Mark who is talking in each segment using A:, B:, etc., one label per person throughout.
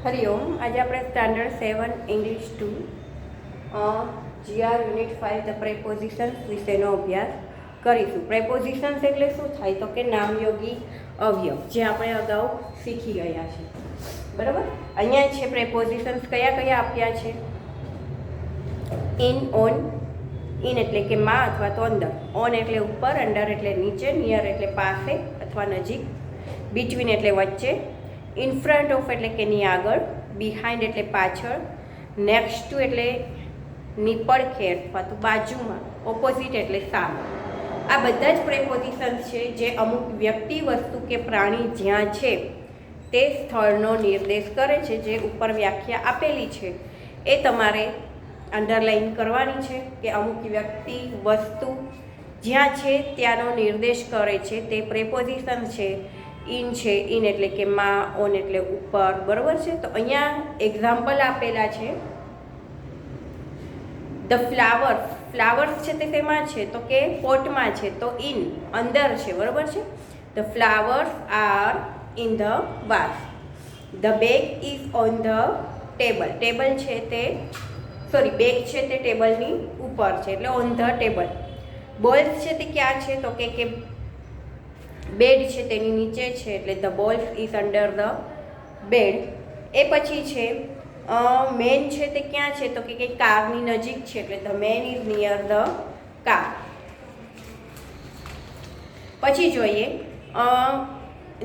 A: હરિઓમ. આજે આપણે standard 7 English 2 GR unit 5 the prepositions વિશેનો અભ્યાસ કરીશું. પ્રેપોઝિશન્સ એટલે શું થાય તો કે નામયોગી અવયવ, જે આપણે અગાઉ શીખી ગયા છે. બરાબર. અહીંયા છે પ્રેપોઝિશન્સ કયા કયા આપ્યા છે. In, on. ઇન એટલે કે માં અથવા તો અંદર, ઓન એટલે ઉપર, અંડર એટલે નીચે, નિયર એટલે પાસે અથવા નજીક, બિટવીન એટલે વચ્ચે, ઇન ફ્રન્ટ ઓફ એટલે કે ની આગળ, બિહાઇન્ડ એટલે પાછળ, નેક્સ્ટ ટુ એટલે ની પડખે અથવા તો બાજુમાં, ઓપોઝિટ એટલે સામે. આ બધા જ પ્રેપોઝિશન્સ છે જે અમુક વ્યક્તિ, વસ્તુ કે પ્રાણી જ્યાં છે તે સ્થળનો નિર્દેશ કરે છે. જે ઉપર વ્યાખ્યા આપેલી છે એ તમારે અંડરલાઇન કરવાની છે કે અમુક વ્યક્તિ, વસ્તુ જ્યાં છે ત્યાંનો નિર્દેશ કરે છે તે પ્રેપોઝિશન છે. ઇન છે, ઇન એટલે કે માં, ઓન એટલે ઉપર. બરાબર છે. તો અહીંયા એક્ઝામ્પલ આપેલા છે. ધ ફ્લાવર્સ, ફ્લાવર્સ છે તે શેમાં છે તો કે પોટમાં છે, તો ઇન અંદર છે. બરાબર છે. The flowers are in the was. The bag is on the table, table છે તે બેગ છે તે ટેબલની ઉપર છે એટલે ઓન ધ ટેબલ. બોલ્સ છે તે ક્યાં છે તો કે બેડ છે તેની નીચે છે એટલે the balls is under the bed. એ પછી છે મેન છે તે ક્યાં છે તો કે કારની નજીક છે એટલે the main is near the car. પછી જોઈએ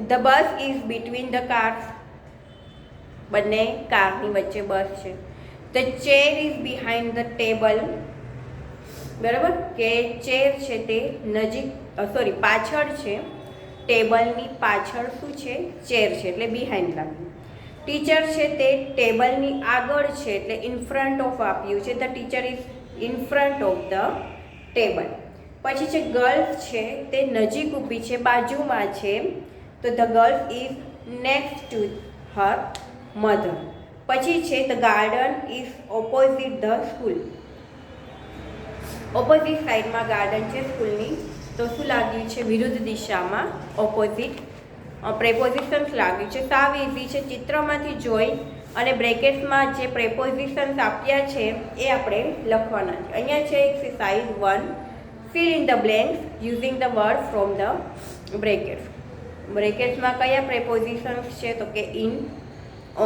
A: the bus is between the cars, બંને કારની વચ્ચે બસ છે. The chair is behind the table. બરાબર કે ચેર છે તે નજીક પાછળ છે, ટેબલની પાછળ શું છે ચેર છે એટલે બિહાઇન્ડ લાગ્યું. ટીચર છે તે ટેબલની આગળ છે એટલે ઇન ફ્રન્ટ ઓફ આપ્યું છે. The teacher is in front of the table. પછી છે ગર્લ્સ છે તે નજીક ઊભી છે, બાજુમાં છે, તો the girls is next to her mother. પછી છે the garden is opposite the school, opposite સાઈડમાં ગાર્ડન છે સ્કૂલની, તો શું લાગ્યું છે વિરુદ્ધ દિશામાં, ઓપોઝિટ. પ્રેપોઝિશન્સ લાગ્યું છે. સાવ ઇઝી છે. ચિત્રમાંથી જોઈ અને બ્રેકેટ્સમાં જે પ્રેપોઝિશન્સ આપ્યા છે એ આપણે લખવાના છે. અહીંયા છે exercise 1, fill in the blanks using the word from the brackets. બ્રેકેટ્સમાં કયા પ્રેપોઝિશન્સ છે તો કે in,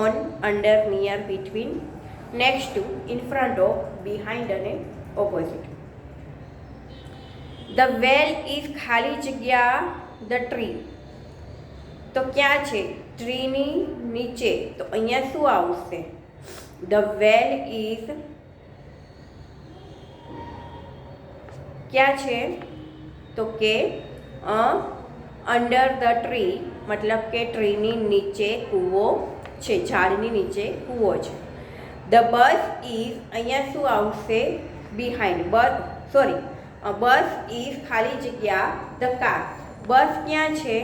A: on, under, near, between, next to, in front of, behind અને ઓપોઝિટ. ધ વેલ ઇઝ ખાલી જગ્યા ધ ટ્રી, તો ક્યાં છે ટ્રીની નીચે, તો અહીંયા શું આવશે ધ વેલ ઇઝ ક્યાં છે તો કે અંડર ધ ટ્રી, મતલબ કે ટ્રીની નીચે કૂવો છે, ઝાડની નીચે કૂવો છે. ધ બસ ઇઝ અહીંયા શું આવશે બિહાઇન્ડ, બસ ઇઝ ખાલી જગ્યા ધ કાર. બસ ક્યાં છે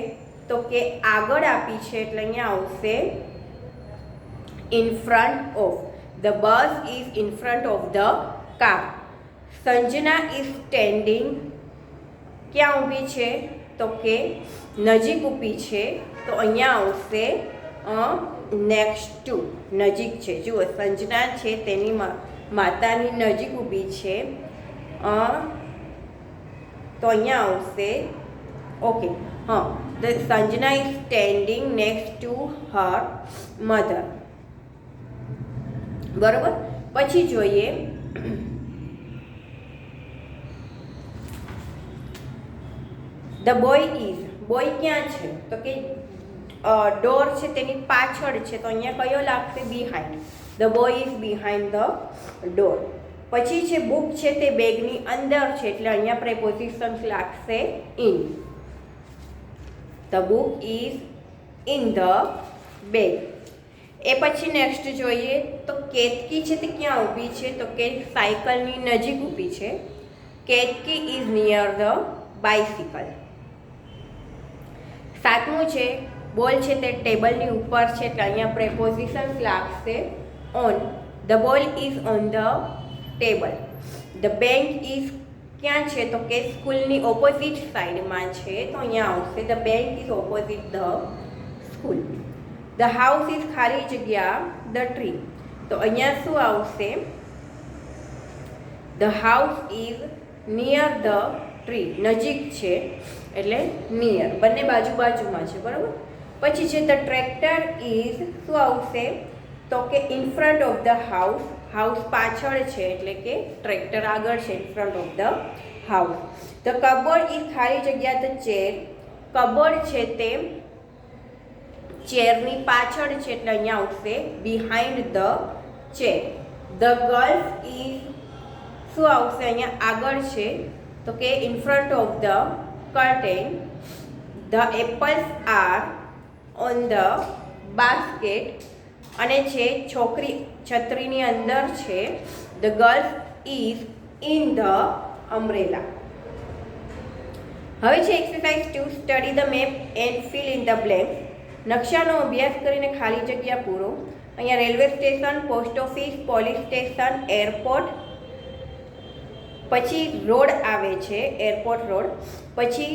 A: તો કે આગળ આપી છે એટલે અહીંયા આવશે in front of. The bus is in front of the car. Sanjana is standing ક્યાં ઊભી છે તો કે નજીક ઊભી છે, તો અહીંયા આવશે નેક્સ્ટ ટુ, નજીક છે. જુઓ, સંજના છે તેની માતાની નજીક ઊભી છે, તો અહીંયા આવશે okay. The Sanjana is standing next to her mother. બરોબર. પછી જોઈએ ધ બોય ઇઝ, બોય ક્યાં છે તો કે ડોર છે તેની પાછળ છે, તો અહીંયા કયો લાગશે behind. The boy is behind the door. પછી છે બુક છે તે બેગની અંદર છે એટલે અહીંયા પ્રેપોઝિશન્સ લાગશે in. The book is in the bag. એ પછી નેક્સ્ટ જોઈએ તો કેતકી છે તે ક્યાં ઊભી છે તો કે સાયકલની નજીક ઊભી છે. Ketaki is near the bicycle. સાતમું છે બોલ છે તે ટેબલની ઉપર છે એટલે અહીંયા પ્રેપોઝિશન્સ લાગશે on. The ball is on the table. The bench is ક્યાં છે તો કે સ્કૂલની ઓપોઝિટ સાઈડમાં છે, તો અહીંયા આવશે the bench is opposite the school. The house is ખાલી જગ્યા ધ ટ્રી. તો અહીંયા શું આવશે? The house is near the tree. નજીક છે એટલે નિયર, બંને બાજુ બાજુમાં છે, બરાબર. પછી છે ધ ટ્રેક્ટર ઇઝ, શું આવશે? તો કે in front of the house. House પાછળ છે એટલે કે ટ્રેક્ટર આગળ છે, in front of the house. The cupboard is ખાલી જગ્યા ધ ચેર. કબોર્ડ છે તે ચેરની પાછળ છે એટલે અહીંયા આવશે behind the chair. The girls is, શું આવશે? અહીંયા આગળ છે તો કે in front of the curtain. The apples are on the basket. અને છે છોકરી છત્રીની અંદર છે. The girls is in the umbrella. હવે છે exercise 2, study the map and fill in the blanks. નકશાનો અભ્યાસ કરીને ખાલી જગ્યા પૂરો. અહીંયા railway station, post office, police station, airport, પછી રોડ આવે છે એરપોર્ટ રોડ, પછી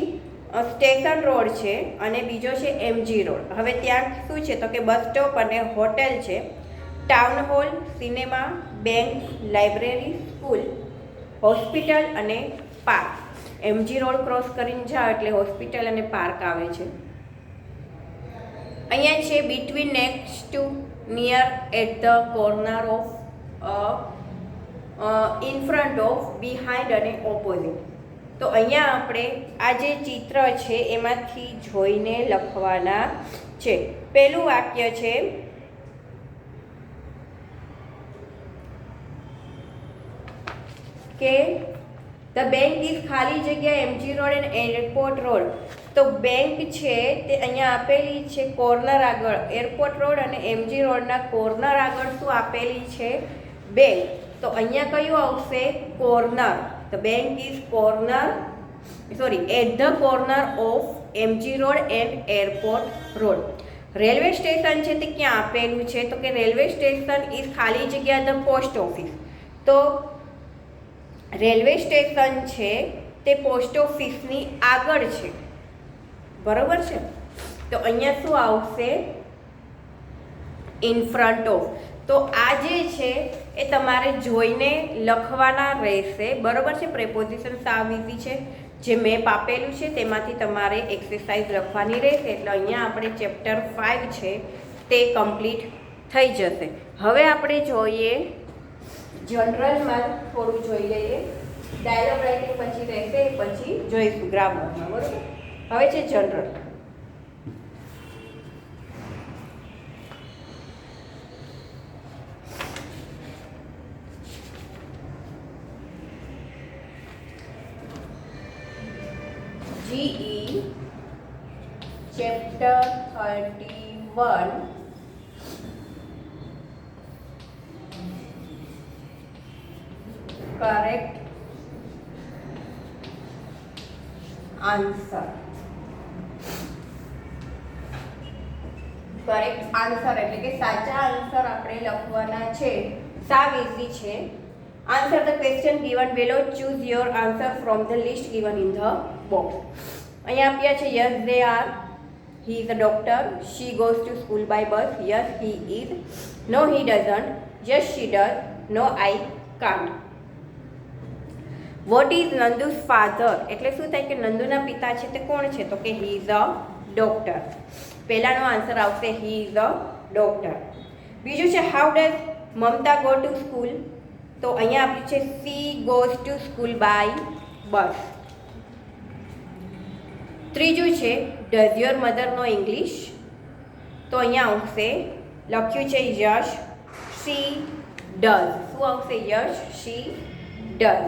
A: સ્ટેશન રોડ છે અને બીજો છે એમજી રોડ. હવે ત્યાં શું છે તો કે બસ સ્ટોપ અને હોટેલ છે, town hall, cinema, bank, library, school, hospital અને પાર્ક. એમજી રોડ ક્રોસ કરીને જાઓ એટલે હોસ્પિટલ અને પાર્ક આવે છે. અહીંયા છે between, next to, near, at the, corner of, in front of, behind અને ઓપોઝિટ. તો અહીંયા આપણે આ જે ચિત્ર છે એમાંથી જોઈને લખવાના છે. પહેલું વાક્ય છે કે ધ બેંક ઇઝ ખાલી જગ્યા MG road and airport road. તો બેંક છે તે અહીંયા આપેલી છે કોર્નર આગળ, એરપોર્ટ રોડ અને એમજી રોડના કોર્નર આગળ શું આપેલી છે? બેંક. તો અહીંયા કયું આવશે? Corner. The bank is corner, sorry, at the corner of MG road and airport road. Railway station છે તે ક્યાં આપેલું છે? તો કે રેલવે સ્ટેશન ઇઝ ખાલી જગ્યા ધ પોસ્ટ ઓફિસ. તો રેલવે સ્ટેશન છે તે પોસ્ટ ઓફિસની આગળ છે, બરોબર છે. તો અહીંયા શું આવશે? In front of. તો આ જે છે એ તમારે જોઈને લખવાના રહેશે, બરોબર છે. પ્રેપોઝિશન સાવ ઇઝી છે. જે મેપ આપેલું છે તેમાંથી તમારે એક્સરસાઇઝ લખવાની રહેશે. એટલે અહીંયા આપણે ચેપ્ટર 5 છે તે કમ્પ્લીટ થઈ જશે. હવે આપણે જોઈએ જનરલમાં થોડું જોઈ લઈએ. ડાયલોગ રાઇટિંગ પછી રહેશે, પછી જોઈશું ગ્રામરમાં, બરોબર. હવે છે general. GE chapter 31 correct answer. Correct answer એટલે કે સાચા આન્સર આપણે લખવાના છે. સાવ ઇઝી છે. Answer the question given below, choose your answer from the list given in the box. અહીંયા આપ્યા છે yes they are, he is a doctor, she goes to school by bus, yes he is, no he doesn't, yes she does, no I can't. What is Nandu's father? એટલે શું થાય કે નંદુના પિતા છે તે કોણ છે? તો કે he is a doctor. પહેલાનો આન્સર આવશે he is a doctor. બીજું છે how does Mamata go to school? તો અહીંયા આપ્યું છે she goes to school by bus. ત્રીજું છે does your mother know English? તો અહીંયા આવશે લખ્યું છે યશ she does. શું આવશે? યશ she does.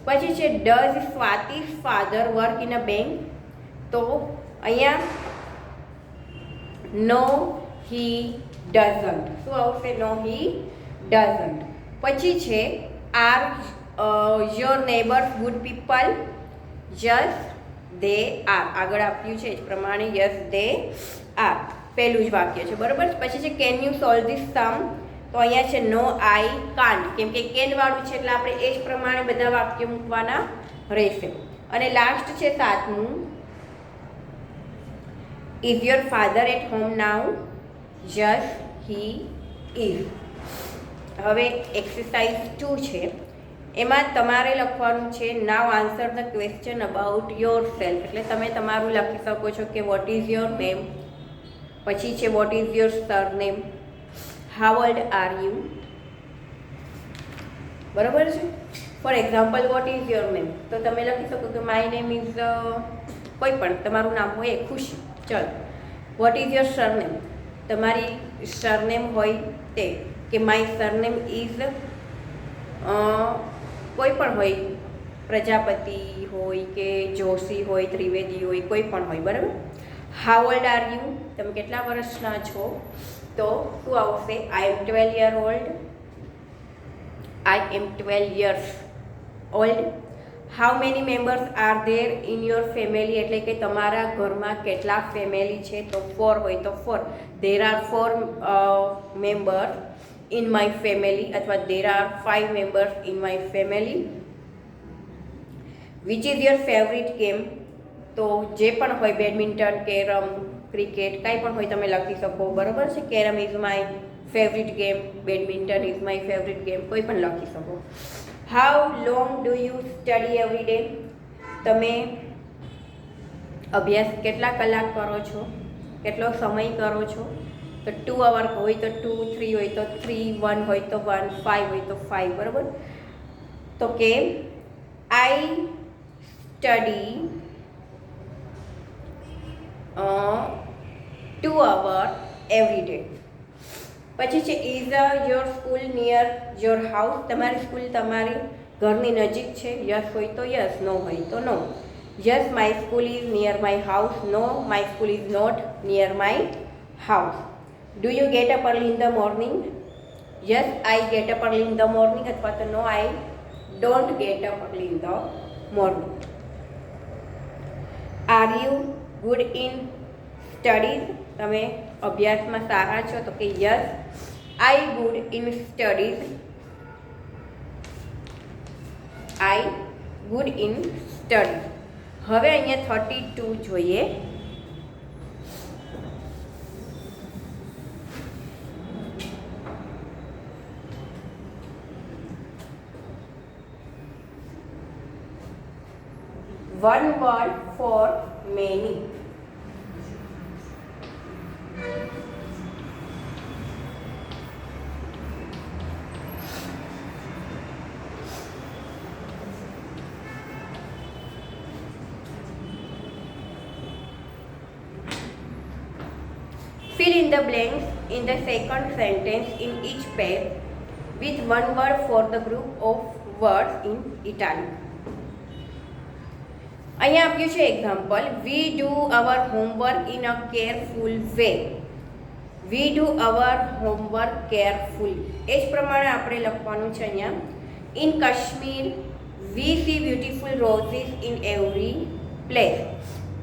A: પછી છે does Swati's father work in a bank? તો અહીંયા no he doesn't. શું આવશે? no he doesn't. પછી છે are your neighbors good people? yes they are. આગળ આપ્યું છે એ પ્રમાણે yes they are. પહેલું જ વાક્ય છે, બરાબર. પછી છે can you solve this sum? તો અહીંયા છે no I can't. કેમ કે કેન વાળું છે એટલે આપણે એ જ પ્રમાણે બધા વાક્યો મૂકવાના રહેશે. અને લાસ્ટ છે સાતમું is your father at home now? Yes he is. હવે એક્સરસાઇઝ 2 છે, એમાં તમારે લખવાનું છે now answer the question about your self. એટલે તમે તમારું લખી શકો છો કે વોટ ઇઝ યોર નેમ, પછી છે what is your surname, how old are you. બરાબર છે. For example what is your name, તો તમે લખી શકો કે માય નેમ ઇઝ કોઈ પણ તમારું નામ હોય એ ખુશી. ચલો, વોટ ઇઝ યોર સરનેમ, તમારી સરનેમ હોય તે, કે માય સરનેમ ઇઝ કોઈ પણ હોય, પ્રજાપતિ હોય કે જોશી હોય, ત્રિવેદી હોય, કોઈ પણ હોય. બરાબર. હાઉ ઓલ્ડ આર યુ, તમે કેટલા વર્ષના છો, તો શું આવશે? આઈ એમ 12 year old. I am 12 years old. How many members are there in your family? એટલે કે તમારા ઘરમાં કેટલા ફેમિલી છે, તો 4 હોય તો 4. There are 4 members in my family, અથવા there are 5 members in my family. Which is your favorite game? તો જે પણ હોય, બેડમિન્ટન, કેરમ, ક્રિકેટ, કાંઈ પણ હોય તમે લખી શકો. બરાબર છે. Carrom is my favourite game, badminton is my favourite game, કોઈ પણ લખી શકો. How long do you study every day, તમે અભ્યાસ કેટલા કલાક કરો છો, કેટલો સમય કરો છો, તો 2 અવર હોય તો 2, 3 હોય તો 3, 1 હોય તો 1, 5 હોય તો 5. બરાબર. તો કે I study 2 hour every day. પછી છે is your school near your house, તમારી સ્કૂલ તમારી ઘરની નજીક છે. યસ હોય તો યસ, નો હોય તો no. Yes my school is near my house. No my school is not near my house. Do you get up early in the morning? Yes I get up early in the morning, અથવા તો no I don't get up early in the morning. Are you good in studies, તમે અભ્યાસમાં સારા છો, તો કે yes I good in studies. I good in studies. હવે અહીંયા 32 જોઈએ. One word for many. Fill in the blanks in the second sentence in each pair with one word for the group of words in italic. અહીંયા આપ્યું છે example, we do our homework in a careful way. We do our homework carefully, એ જ પ્રમાણે આપણે લખવાનું છે અહીંયા. In Kashmir we see beautiful roses in every place.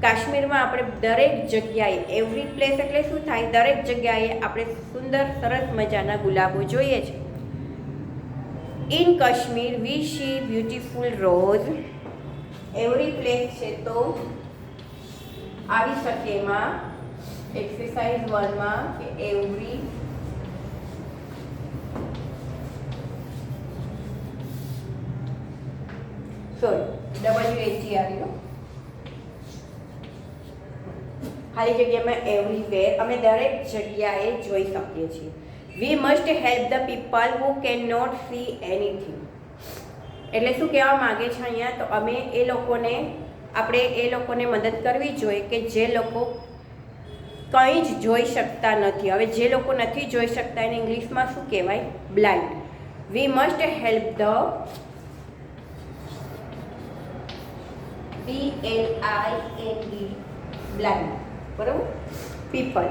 A: કાશ્મીરમાં આપણે દરેક જગ્યાએ, એવરી પ્લેસ એટલે શું થાય, દરેક જગ્યાએ આપણે સુંદર સરસ મજાના ગુલાબો જોઈએ છે. In Kashmir we see beautiful rose. Every place છે તો આવી શકે એમાં એક્સરસાઇઝ 1 માં કે એવરી WHERE ખાલી જગ્યામાં એવરીવેર, અમે દરેક જગ્યાએ જોઈ શકીએ છીએ. We must help the people who can not see anything. એટલે શું કહેવા માગે છે અહીંયા, તો અમે આપણે એ લોકોને મદદ કરવી જોઈએ કે જે લોકો કંઈ જ જોઈ શકતા નથી. હવે જે લોકો નથી જોઈ શકતા એને ઇંગ્લિશમાં શું કહેવાય? Blind. V must help the BLIND blind, બરાબર, પીપલ.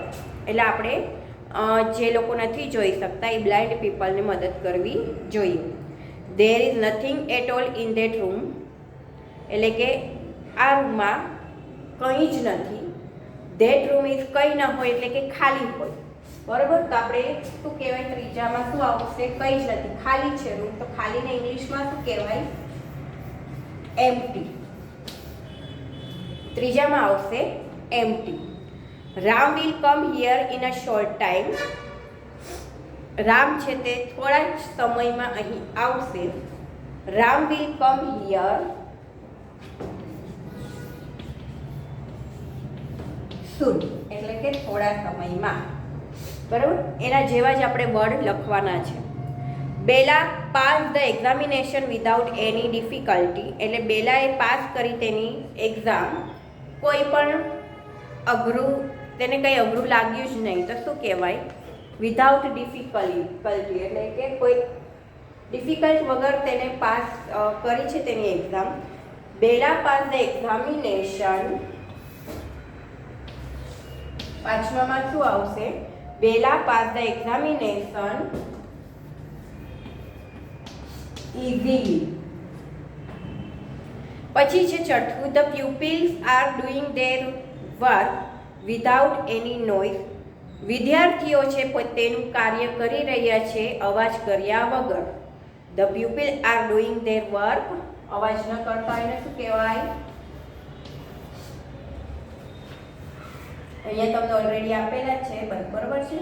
A: એટલે આપણે જે લોકો નથી જોઈ શકતા એ બ્લાઇન્ડ પીપલને મદદ કરવી જોઈએ. There is nothing at all in that room. એટલે કે આ રૂમમાં કંઈ જ નથી. ધેટ રૂમ ઇઝ કંઈ ન હોય એટલે કે ખાલી હોય. બરાબર. તો આપણે શું કહેવાય? ત્રીજામાં શું આવશે? કંઈ જ નથી, ખાલી છે રૂમ. તો ખાલીને ઇંગ્લિશમાં શું કહેવાય? એમ્પ્ટી. ત્રીજામાં આવશે empty. Ram will come here in a short time. Ram છે તે થોડા જ સમયમાં અહીં આવશે. Ram will come here soon, એટલે કે થોડા સમયમાં. બરાબર, એના જેવા જ આપણે વર્ડ લખવાના છે. Bela pass the examination without any difficulty, એટલે બેલાએ પાસ કરી તેની એક્ઝામ કોઈ પણ અઘરું, તેને કંઈ અઘરું લાગ્યું જ નહીં તો શું કહેવાય? વિધાઉટ ડિફિકલ્ટી, એટલે કે કોઈ ડિફિકલ્ટ વગર તેને પાસ કરી છે તેની exam. Bela pass the examination, પાંચમામાં શું આવશે? Bela pass the examination easily. પછી છે છઠ્ઠું, the pupils are doing their work without any noise. વિદ્યાર્થીઓ છે તેનું કાર્ય કરી રહ્યા છે અવાજ કર્યા વગર. The pupil R doing their work, અવાજ ન કરતા એને શું કહેવાય? અહીંયા તમને ઓલરેડી આપેલા છે, બરાબર છે.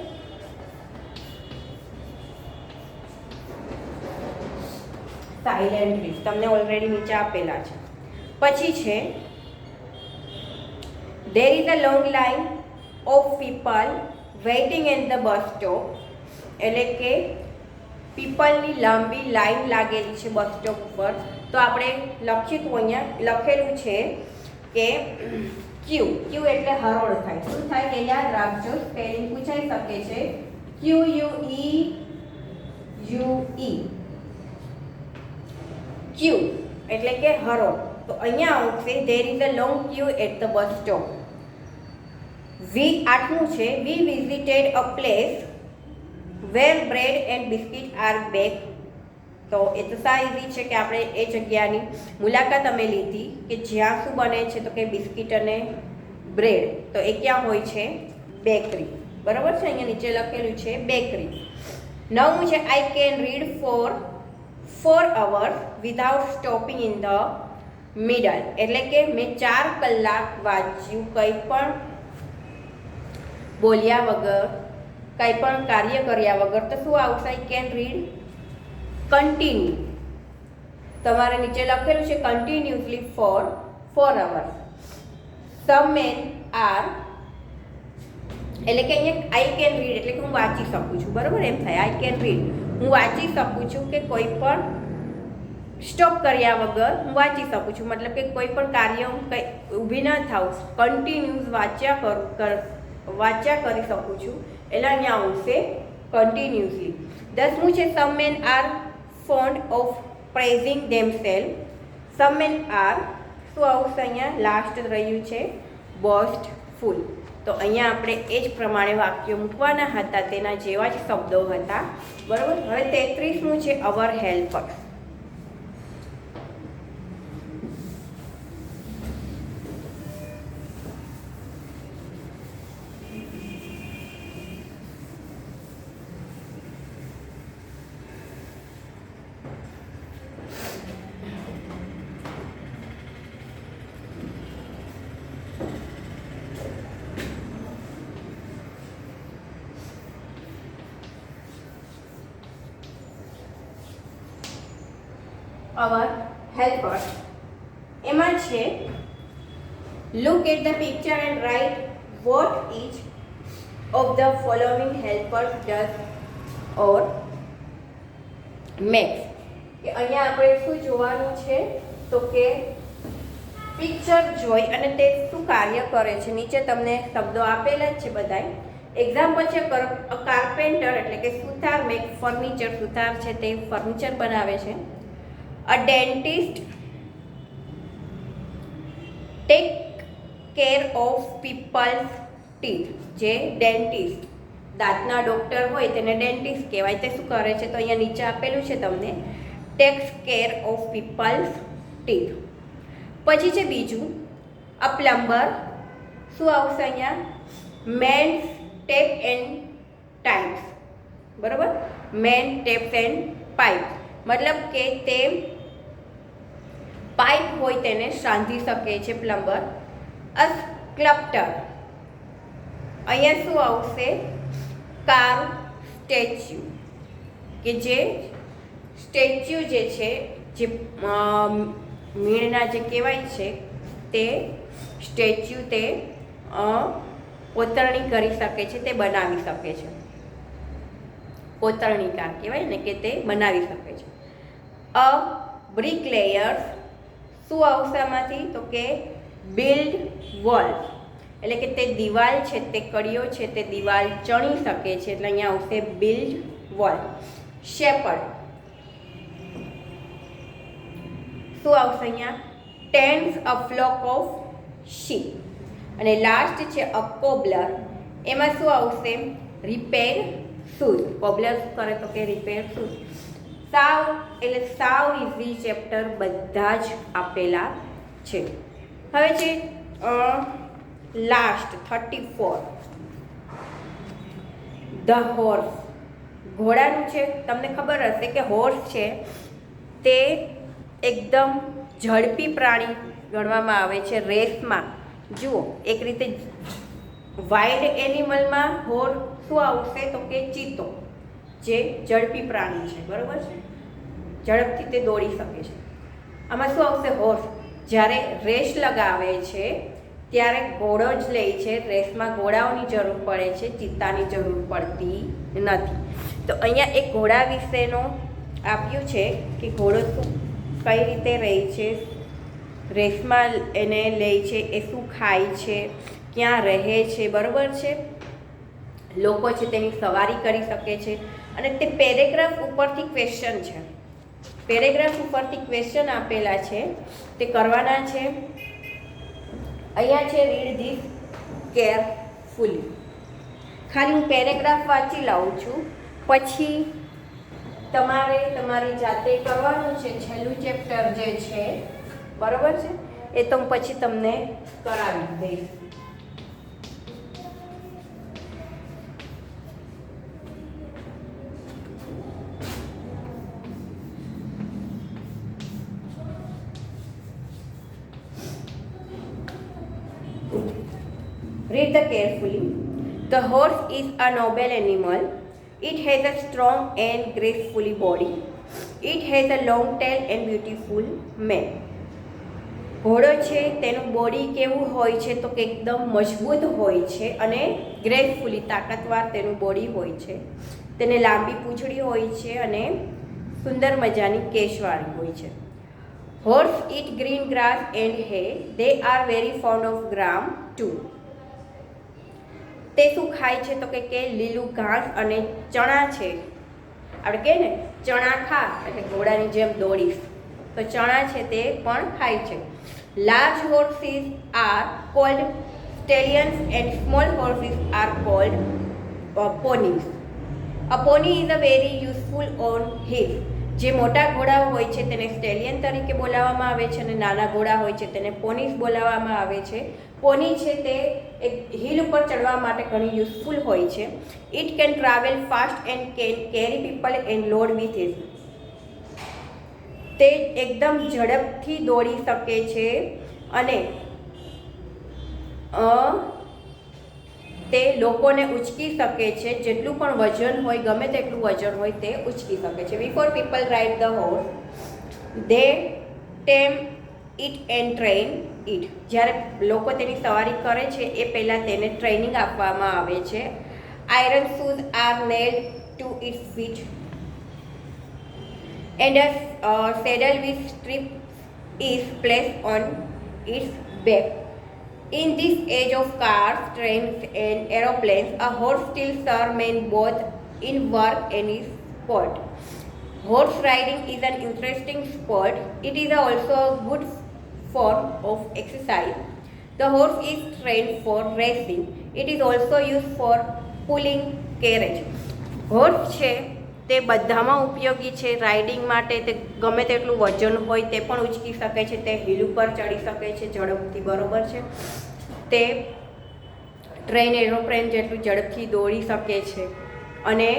A: સાયલેન્ટલી તમને ઓલરેડી નીચે આપેલા છે. પછી છે there is a long line of people waiting at the bus stop, એટલે કે પીપલની લાંબી લાઈન લાગેલી છે બસ સ્ટોપ ઉપર. તો આપણે લખીએ તો અહીંયા લખેલું છે કે ક્યુ, ક્યુ એટલે હરોળ થાય. શું થાય તે યાદ રાખજો, સ્પેલિંગ પૂછાઈ શકે છે. QUEUE, ક્યુ એટલે કે હરોળ. તો અહીંયા આવશે there is a long queue at the bus stop. આઠમું છે we visited a place where bread and biscuit are baked. તો એ તો સારી છે કે આપણે એ જગ્યાની મુલાકાત અમે લીધી કે જ્યાં શું બને છે તો કે બિસ્કિટ અને બ્રેડ. તો એ ક્યાં હોય છે? બેકરી. બરાબર છે, અહીંયા નીચે લખેલું છે બેકરી. નવમું છે I can read for 4 hours without stopping in the middle, એટલે કે મેં 4 કલાક વાંચ્યું કંઈ પણ બોલ્યા વગર, કંઈ પણ કાર્ય કર્યા વગર. તો શું આવશે? આઈ કેન રીડ કન્ટિન્યુ. તમારે નીચે લખેલું છે કન્ટિન્યુઅસલી ફોર 4 hours. સમ મેન આર, એટલે કે અહીંયા આઈ કેન રીડ એટલે કે હું વાંચી શકું છું. બરાબર, એમ થાય આઈ કેન રીડ, હું વાંચી શકું છું કે કોઈ પણ સ્ટોપ કર્યા વગર હું વાંચી શકું છું. મતલબ કે કોઈ પણ કાર્ય હું કંઈ ઊભી ન થાઉં, કન્ટિન્યુઅસ વાંચ્યા કરી શકું છું. એટલે અહીંયા આવશે કન્ટિન્યુઅસલી. 10મું છે some men are fond of praising themself. Some men are શું આવશે? અહીંયા લાસ્ટ રહ્યું છે બોસ્ટફુલ. તો અહીંયા આપણે એ જ પ્રમાણે વાક્યો મૂકવાના હતા, તેના જેવા જ શબ્દો હતા. બરાબર. હવે 33મું છે અવર હેલ્પર. અવર હેલ્પર એમાં છે look at the picture and write what each of the following helpers does or makes. કે અહીંયા આપણે શું જોવાનું છે તો કે પિક્ચર જોઈ અને તે શું કાર્ય કરે છે. નીચે તમને શબ્દો આપેલા જ છે બધાય. એક્ઝામ્પલ છે કાર્પેન્ટર એટલે કે સુથાર, મેક ફર્નિચર, સુથાર છે તે ફર્નિચર બનાવે છે. A dentist take care of people's teeth, જે ડેન્ટિસ્ટ દાંતના ડૉક્ટર હોય તેને ડેન્ટિસ્ટ કહેવાય. તે શું કરે છે? તો અહીંયા નીચે આપેલું છે તમને takes care of people's teeth. પછી છે બીજું અ પ્લમ્બર. શું આવશે અહીંયા? Mends taps and types. બરાબર, મેન ટેપ્સ એન્ડ પાઇપ, મતલબ કે તે પાઇપ હોય તેને સાંધી શકે છે પ્લમ્બર. અ સ્કલ્પટર, અહીંયા શું આવશે? કાર્વ સ્ટેચ્યુ, કે જે સ્ટેચ્યુ જે છે, જે મીણના જે કહેવાય છે તે સ્ટેચ્યુ તે કોતરણી કરી શકે છે, તે બનાવી શકે છે. કોતરણીકાર કહેવાય ને, કે તે બનાવી શકે છે. અ બ્રિકલેયર્સ શું આવશે આમાંથી? તો કે બિલ્ડ વોલ, એટલે કે તે દિવાલ છે, તે કડીઓ છે, તે દિવાલ ચણી શકે છે, એટલે અહીંયા આવશે બિલ્ડ વોલ. શેપર્ડ શું આવશે અહીંયા? Tends a flock of sheep. અને લાસ્ટ છે અ કોબલર, એમાં શું આવશે? Repair shoes. કોબલર શું કરે? તો કે રિપેર શૂઝ. સાવ એટલે સાવ ઇઝી ચેપ્ટર બધા જ આપેલા છે. હવે છે લાસ્ટ 34 ધ હોર્સ. ઘોડાનું છે. તમને ખબર હશે કે હોર્સ છે તે એકદમ ઝડપી પ્રાણી ગણવામાં આવે છે રેસમાં. જુઓ, એક રીતે વાઇલ્ડ એનિમલમાં હોર્સ શું આવશે? તો કે ચિત્તો, જે ઝડપી પ્રાણી છે, બરાબર છે, ઝડપથી તે દોડી શકે છે. આમાં શું આવશે? હોર્સ. જ્યારે રેસ લગાવે છે ત્યારે ઘોડો જ લે છે. રેસમાં ઘોડાઓની જરૂર પડે છે, ચિત્તાની જરૂર પડતી નથી. તો અહીંયા એક ઘોડા વિશેનો આપ્યું છે કે ઘોડો શું કઈ રીતે રહે છે, રેસમાં એને લે છે, એ શું ખાય છે, ક્યાં રહે છે, બરાબર છે, લોકો છે તેની સવારી કરી શકે છે. અને તે પેરેગ્રાફ ઉપરથી ક્વેશ્ચન છે, પેરેગ્રાફ ઉપરથી ક્વેશ્ચન આપેલા છે, તે કરવાના છે. અહીંયા છે રીડ ધીસ કેરફુલી. ખાલી હું પેરેગ્રાફ વાંચી લાવું છું, પછી તમારે તમારી જાતે કરવાનું છે. છેલ્લું ચેપ્ટર જે છે, બરાબર છે, એ તો હું પછી તમને કરાવી દઈશ. Read the carefully. The horse is a noble animal. It has a strong and graceful body. It has a long tail and beautiful mane. ઘોડો છે તેનું બોડી કેવું હોય છે? તો કે એકદમ મજબૂત હોય છે અને ગ્રેસફુલી તાકાતવાર તેનું બોડી હોય છે. તેને લાંબી પૂંછડી હોય છે અને સુંદર મજાની કેશવાળી હોય છે. Horse eat green grass and hay. They are very fond of gram too. તે શું ખાય છે? તો કે લીલું ઘાસ અને ચણા છે. આપણે કહે ને ચણા ખા, એટલે ઘોડાની જેમ દોડીશ, તો ચણા છે તે પણ ખાય છે. Large horses are called stallions and small horses are called ponies. A pony is a very useful on hill. જે મોટા ઘોડાઓ હોય છે તેને સ્ટેલિયન તરીકે બોલાવવામાં આવે છે અને નાના ઘોડા હોય છે તેને પોનીઝ બોલાવવામાં આવે છે. પોની છે તે એક હિલ ઉપર ચડવા માટે ઘણી યુઝફુલ હોય છે. It can travel fast and can carry people end load with it. તે એકદમ ઝડપથી દોડી શકે છે અને તે લોકોને ઉચકી શકે છે. જેટલું પણ વજન હોય, ગમે તેટલું વજન હોય, તે ઉચકી શકે છે. Before people ride the horse they tame it and train it. જ્યારે લોકો તેની સવારી કરે છે એ પહેલાં તેને ટ્રેનિંગ આપવામાં આવે છે. Iron shoes are nailed to its feet and a saddle with strip is placed on its back. In this age of cars, trains and aeroplanes, a horse still serves men both in work and in sport. Horse riding is an interesting sport. It is also a good form of exercise. The horse is trained for racing. It is also used for pulling carriage. Horse છે તે બધામાં ઉપયોગી છે. Riding માટે તે ગમે તેટલું વજન હોય તે પણ ઉચકી શકે છે. તે હિલ ઉપર ચડી શકે છે ઝડપથી, બરાબર છે. તે ટ્રેન એરોપ્લેન જેટલું ઝડપથી દોડી શકે છે. અને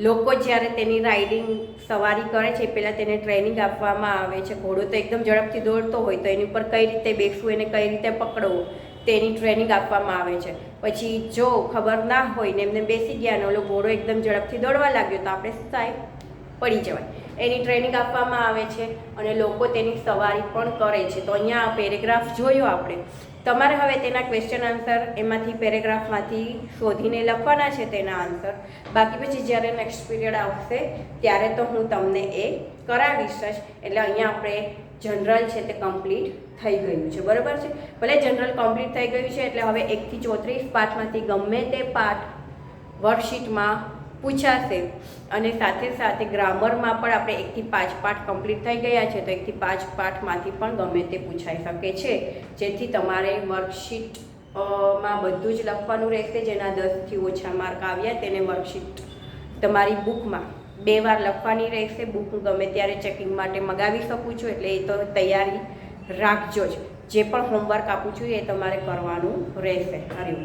A: લોકો જ્યારે તેની રાઇડિંગ સવારી કરે છે પહેલાં તેને ટ્રેનિંગ આપવામાં આવે છે. ઘોડો તો એકદમ ઝડપથી દોડતો હોય તો એની ઉપર કઈ રીતે બેસવું, એને કઈ રીતે પકડવું, તેની ટ્રેનિંગ આપવામાં આવે છે. પછી જો ખબર ના હોય ને એમને બેસી ગયા ને ઓલો ઘોડો એકદમ ઝડપથી દોડવા લાગ્યો તો આપણે શું થાય? પડી જવાય. એની ટ્રેનિંગ આપવામાં આવે છે અને લોકો તેની સવારી પણ કરે છે. તો અહીંયા પેરેગ્રાફ જોયો આપણે. તમારે હવે તેના ક્વેશ્ચન આન્સર એમાંથી પેરેગ્રાફમાંથી શોધીને લખવાના છે તેના આન્સર. બાકી પછી જ્યારે નેક્સ્ટ પીરિયડ આવશે ત્યારે તો હું તમને એ કરાવીશ જ. એટલે અહીંયા આપણે જનરલ છે તે કમ્પ્લીટ થઈ ગયું છે, બરાબર છે. ભલે જનરલ કમ્પ્લીટ થઈ ગયું છે એટલે હવે 1 થી 34 પાઠમાંથી ગમે તે પાઠ વર્કશીટમાં પૂછાશે અને સાથે સાથે ગ્રામરમાં પણ આપણે 1 થી 5 પાઠ કમ્પ્લીટ થઈ ગયા છે. તો 1 થી 5 પાઠમાંથી પણ ગમે તે પૂછાઈ શકે છે, જેથી તમારે વર્કશીટ માં બધું જ લખવાનું રહેશે. જેના 10 થી ઓછા માર્ક આવ્યા તેને વર્કશીટ તમારી બુકમાં 2 વાર લખવાની રહેશે. બુક હું ગમે ત્યારે ચેકિંગ માટે મગાવી શકું છું, એટલે એ તો તૈયારી રાખજો જ. જે પણ હોમવર્ક આપું છું એ તમારે કરવાનું રહેશે. હરિઓમ.